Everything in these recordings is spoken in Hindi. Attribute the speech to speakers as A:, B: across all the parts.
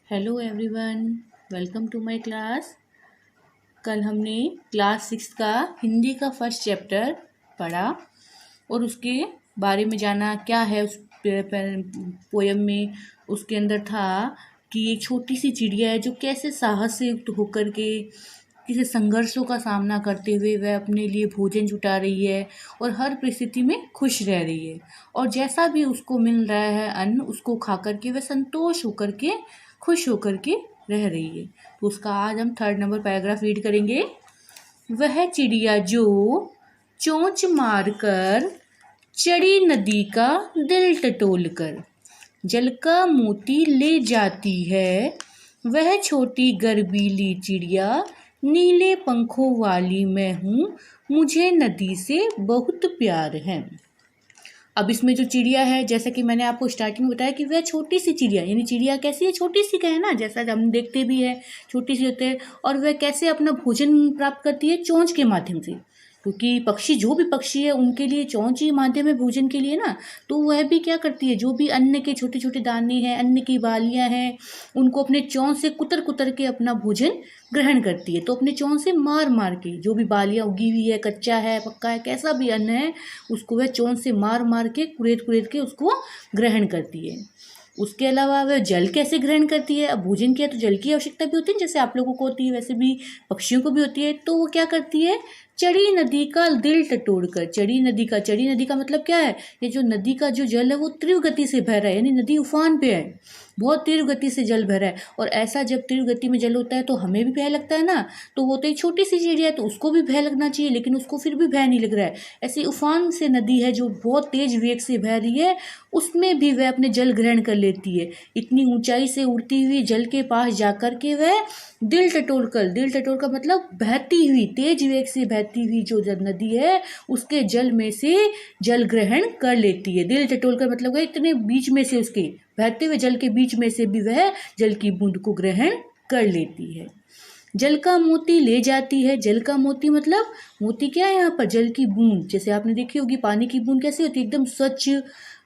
A: Hello everyone, welcome to my class. कल हमने क्लास 6 का हिंदी का फर्स्ट चैप्टर पढ़ा और उसके बारे में जाना क्या है उस पोयम में। उसके अंदर था कि एक छोटी सी चिड़िया है जो कैसे साहस से युक्त होकर के किसी संघर्षों का सामना करते हुए वह अपने लिए भोजन जुटा रही है और हर परिस्थिति में खुश रह रही है, और जैसा भी उसको मिल रहा है अन्न उसको खा करके वह संतोष होकर के खुश होकर के रह रही है। तो उसका आज हम 3rd नंबर पैराग्राफ रीड करेंगे। वह चिड़िया जो चोंच मारकर चढ़ी नदी का दिल टटोल कर जल का मोती ले जाती है, वह छोटी गर्वीली चिड़िया नीले पंखों वाली मैं हूँ, मुझे नदी से बहुत प्यार है। अब इसमें जो चिड़िया है, जैसा कि मैंने आपको स्टार्टिंग में बताया कि वह छोटी सी चिड़िया, यानी चिड़िया कैसी है, छोटी सी का है ना, जैसा हम देखते भी है छोटी सी होते हैं। और वह कैसे अपना भोजन प्राप्त करती है, चोंच के माध्यम से, क्योंकि पक्षी जो भी पक्षी है उनके लिए चोंच ही माध्यम है भोजन के लिए ना। तो वह भी क्या करती है, जो भी अन्न के छोटे छोटे दाने हैं, अन्न की बालियां हैं, उनको अपने चोंच से कुतर कुतर के अपना भोजन ग्रहण करती है। तो अपने चोंच से मार मार के जो भी बालियां उगी हुई है, कच्चा है पक्का है कैसा भी अन्न है, उसको वह चोंच से मार मार के कुरेद कुरेद के उसको ग्रहण करती है। उसके अलावा वह जल कैसे ग्रहण करती है। अब भोजन किया तो जल की आवश्यकता भी होती है, जैसे आप लोगों को होती है वैसे भी पक्षियों को भी होती है। तो वो क्या करती है, चढ़ी नदी का दिल टटोल कर। चढ़ी नदी का मतलब क्या है, ये जो नदी का जो जल है वो तीव्र गति से बह रहा है, यानी नदी उफान पे है, बहुत तीव्र गति से जल बह रहा है। और ऐसा जब तीव्र गति में जल होता है तो हमें भी भय लगता है ना। तो वो तो एक छोटी सी चिड़िया है तो उसको भी भय लगना चाहिए, लेकिन उसको फिर भी भय नहीं लग रहा है। ऐसी उफान से नदी है जो बहुत तेज वेग से बह रही है, उसमें भी वह अपने जल ग्रहण कर लेती है। इतनी ऊंचाई से उड़ती हुई जल के पास जाकर के वह दिल टटोल का मतलब बहती हुई, तेज वेग से बहती हुई जो नदी है उसके जल में से जल ग्रहण कर लेती है। दिल टटोल का मतलब है इतने बीच में से, उसके बहते हुए जल के बीच में से भी वह जल की बूंद को ग्रहण कर लेती है। जल का मोती ले जाती है। जल का मोती मतलब मोती क्या है यहाँ पर, जल की बूंद। जैसे आपने देखी होगी पानी की बूंद कैसी होती है, एकदम स्वच्छ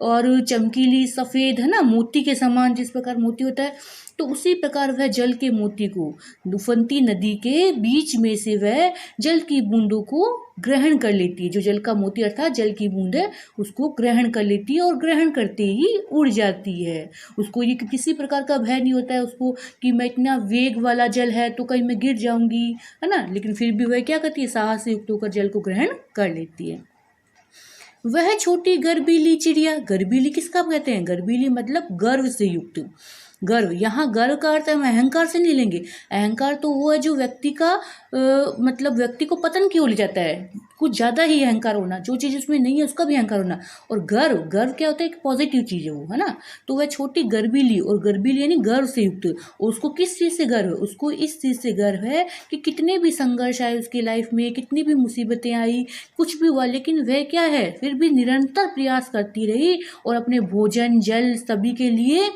A: और चमकीली सफ़ेद, है ना, मोती के समान जिस प्रकार मोती होता है। तो उसी प्रकार वह जल के मोती को उफनती नदी के बीच में से वह जल की बूंदों को ग्रहण कर लेती है। जो जल का मोती अर्थात जल की बूंद है उसको ग्रहण कर लेती है और ग्रहण करते ही उड़ जाती है। उसको ये किसी प्रकार का भय नहीं होता है उसको कि मैं इतना वेग वाला जल है तो कहीं मैं गिर जाऊंगी, है ना, लेकिन फिर भी वह क्या करती है, साहस से युक्त होकर जल को ग्रहण कर लेती है। वह छोटी गर्वीली चिड़िया, गर्वीली किसका कहते हैं, गर्वीली मतलब गर्व से युक्त। गर्व, यहाँ गर्व का अर्थ हम अहंकार से नहीं लेंगे। अहंकार तो वो है जो व्यक्ति का मतलब व्यक्ति को पतन की ओर ले जाता है, कुछ ज़्यादा ही अहंकार होना, जो चीज़ उसमें नहीं है उसका भी अहंकार होना। और गर्व, गर्व क्या होता है, एक पॉजिटिव चीज़ है वो, है ना। तो वह छोटी गर्वीली, और गर्वीली यानी गर्व से युक्त। और उसको किस चीज़ से गर्व है, उसको इस चीज़ से गर्व है कि कितने भी संघर्ष आए उसकी लाइफ में, कितनी भी मुसीबतें आई, कुछ भी हुआ, लेकिन वह क्या है, फिर भी निरंतर प्रयास करती रही और अपने भोजन जल सभी के लिए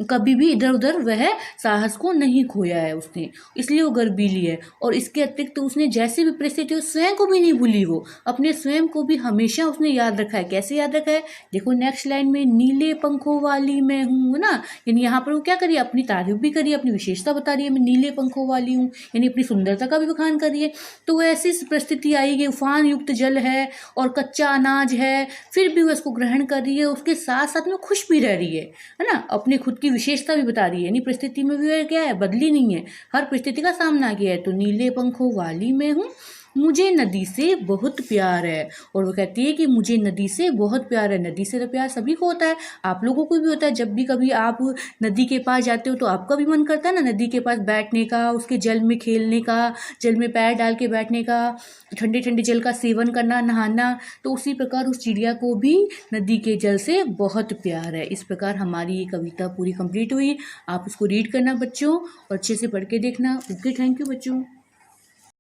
A: कभी भी इधर उधर वह साहस को नहीं खोया है उसने, इसलिए वो गर्वीली है। और इसके अतिरिक्त तो उसने जैसे भी परिस्थिति हो स्वयं को भी नहीं भूली, वो अपने स्वयं को भी हमेशा उसने याद रखा है। कैसे याद रखा है, देखो नेक्स्ट लाइन में, नीले पंखों वाली मैं हूँ, है ना, यानी यहाँ पर वो क्या करिए, अपनी तारीफ भी करिए, अपनी विशेषता बता रही है, मैं नीले पंखों वाली हूँ, यानी अपनी सुंदरता का भी बखान कर रही है। तो वो ऐसी परिस्थिति आई कि उफान युक्त जल है और कच्चा अनाज है, फिर भी वो इसको ग्रहण कर रही है, उसके साथ साथ में खुश भी रह रही है ना, अपनी खुद की विशेषता भी बता रही है, यानी परिस्थिति में भी क्या है, बदली नहीं है, हर परिस्थिति का सामना किया है। तो नीले पंखों वाली मैं हूँ, मुझे नदी से बहुत प्यार है। और वो कहती है कि मुझे नदी से बहुत प्यार है। नदी से तो प्यार सभी को होता है, आप लोगों को भी होता है। जब भी कभी आप नदी के पास जाते हो तो आपका भी मन करता है ना नदी के पास बैठने का, उसके जल में खेलने का, जल में पैर डाल के बैठने का, ठंडे ठंडे जल का सेवन करना, नहाना। तो उसी प्रकार उस चिड़िया को भी नदी के जल से बहुत प्यार है। इस प्रकार हमारी ये कविता पूरी कंप्लीट हुई। आप उसको रीड करना बच्चों और अच्छे से पढ़ के देखना। ओके, थैंक यू बच्चों।